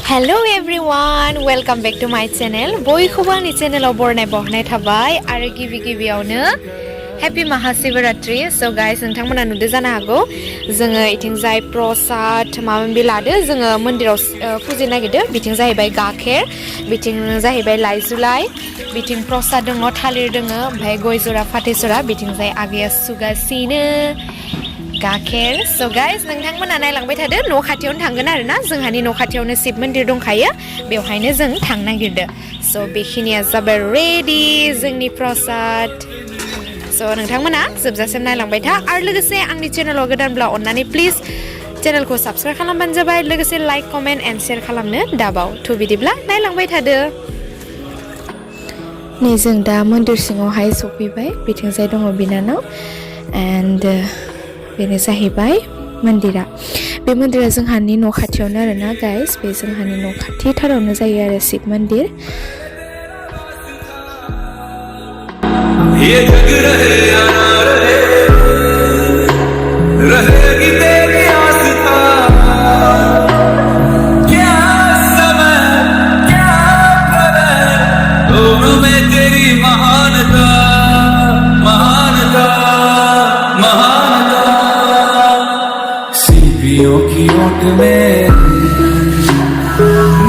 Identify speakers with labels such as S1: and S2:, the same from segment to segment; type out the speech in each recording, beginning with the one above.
S1: Hello everyone, welcome back to my channel. बयखौबो आंनि चेनेलाव बरनाय बावहरनाय थाबाय आरो गिबियावनो Happy Maha Shivaratri. So guys, नोंथांमोना नुदो जानो हागौ जोङो इथिंजाय प्रसाद माबा लादो जोङो मन्दिराव फुजिनो नागिरदो बिथिं जाहैबाय गाखेर बिथिं जाहैबाय लाइजुलाइ बिथिं प्रसाद दङ थालिर दङ ओमफ्राय गय जरा फाथै जरा बिथिं जाय आगैया सुगासिनो गाखेर. So guys, नोंथांमोना नायलांबाय थादो न' खाथियावनो थांगोन आरोना जोंहानि न' खाथियावनो शिब मन्दिर दंखायो बेवहायनो जों थांनो नागिरदो. So बेखिनिया जाबाय रेडि जोंनि प्रसाद. So नोंथांमोना जोबजासिम नायलांबाय था आरो लोगोसे आंनि चेनेलाव गोदानब्ला अन्नानै प्लिज चेनेलखौ साबस्क्राइब खालामबानो जाबाय लोगोसे लाइक कमेन्ट एन्ड शेयार खालामनो दाबाव. थ' बिदिब्ला नायलांबाय थादो. नै जों दा मन्दिर सिङावहाय सफैबाय बिथिंजाय दङ बिनानाव एन्ड बेनो जाहैबाय मन्दिरा. बे मन्दिरा जोंहानि न' खाथियावनो आरोना गाइस बे जोंहानि न' खाथिथारावनो जायो आरो शिब मन्दिर.
S2: ये जग रहे या ना रहे रहेगी तेरी आस्था क्या समय क्या प्रलय दोनों में तेरी महानता महानता महानता सीपियों की ओट में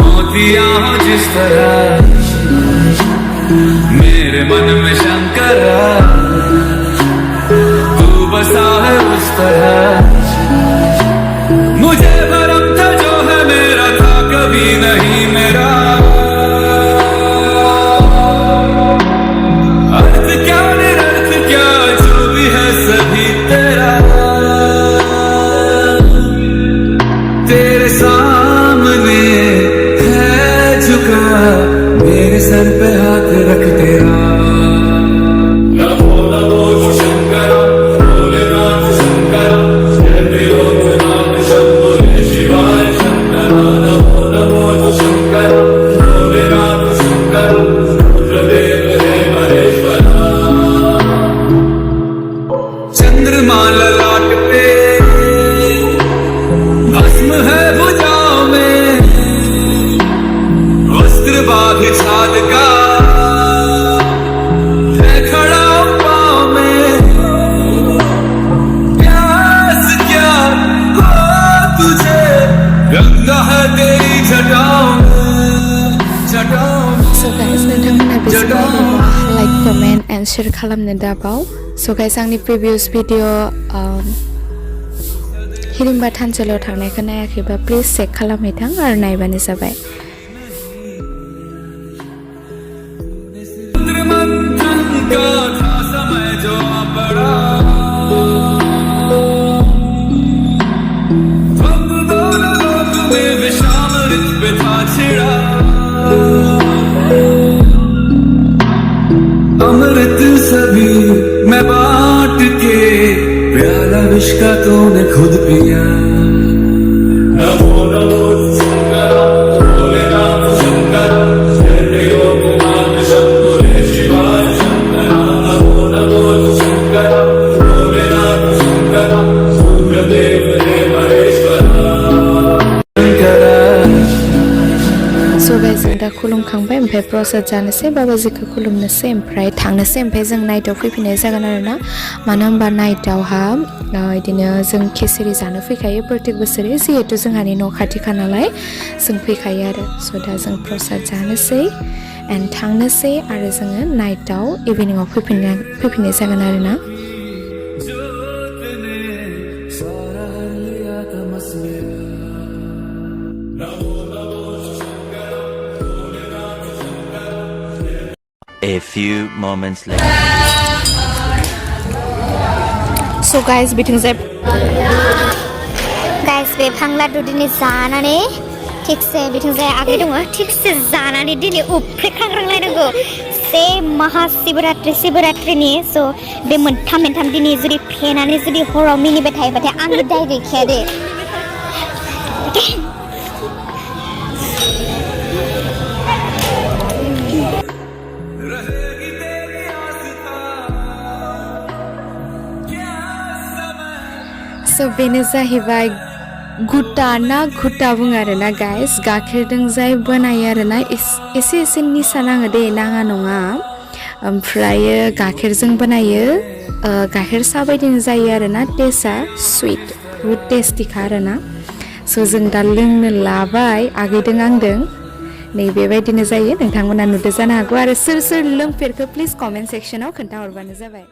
S2: मोतियां हो जिस तरह मेरे मन में शंकरा तू बसा है उस तरह मुझे भरम था जो है मेरा था कभी नहीं मेरा अर्थ क्या निरर्थ क्या जो भी है सभी तेरा तेरे सामने है झुका मेरे सर पे हाथ रख तेरा नमो नमो शंकर भोलेनाथ शंकर जय त्रिलोकनाथ शंभो शिवाय शंकर नमो नमो शंकर भोलेनाथ शंकर रुद्रदेव हे महेश्वर चंद्रमा ललाट पे भस्म है भुजाओं में वस्त्र बाघ छाल का है खड़ा पाँव में प्यास क्या हो तुझे गंगा है तेरी जटाओं में जटाओं में.
S1: So guys, नोंथांमोना बेसेबां लाइक कमेन्ट एन्ड शेयार खालामनो दाबाव. So guys, आंनि प्रिभियास भिडिअ हिरिम्बा थानसालियाव थांनायखौ नायाखैबा प्लिज चेक खालामहैथां आरो नायबानो जाबाय.
S2: का था समय जो पड़ा दोनों लोग में विषाम ऋत पे था छिड़ा अमृत सभी मैं बांट के प्याला विष का तूने खुद पिया नमो नमो शंकर भोलेनाथ शंकर जय त्रिलोकनाथ शंभो शिवाय शंकर नमो नमो शंकर भोलेनाथ शंकर रुद्रदेव हे महेश्वर शंकर.
S1: So guys, जों दा खुलुमखांबाय ओमफ्राय प्रसाद जानोसै बाबाजिखौ खुलुमनोसै ओमफ्राय थांनोसै ओमफ्राय जों नाइटआव फैफिननाय जागोन आरोना मानो होनबा नाइटआवहा बिदिनो जों खिसिरि जानो फैखायो प्रत्येक बोसोरै जिहेतु जोंहानि न' खाथिखा नालाय जों फैखायो आरो. स' दा जों प्रसाद जानोसै एन्ड थांनोसै आरो जोङो नाइटआव इभिनिंआव फैफिननाय जागोन आरोना.
S3: A few moments later.
S1: So guys, बिथिंजाय
S4: गाइस बे फांला दुदिनि जानानै थिगसे बिथिंजाय आगै दङ थिगसे जानानै दिनै उफ्रिखांलायनांगौ से महा शिवरात्रिनि स' बे मोनथाम दिनै जुदि फेनानै जुदि हराव मिनिबाय थायोबाथाय आंनि दाय गैखाया दे.
S1: So बेनो जाहैबाय गुटा ना गुटा बुङो आरोना गाइस गाखेरजों जाय बानायो आरोना एसे एसे निसा नाङो दे नाङा नङा ओमफ्रायो गाखेरजों बानायो गाखेर साहा बायदिनो जायो आरोना टेस्टआ सुइट बुहुद टेस्टिखा आरोना स' जों दा लोंनो लाबाय आगैदों आंदों नै बेबायदिनो जायो नोंथांमोना नुदो जानो हागौ आरो सोर सोर लोंफेरखो प्लिज कमेन्ट सेक्सनाव खोन्थाहरबानो जाबाय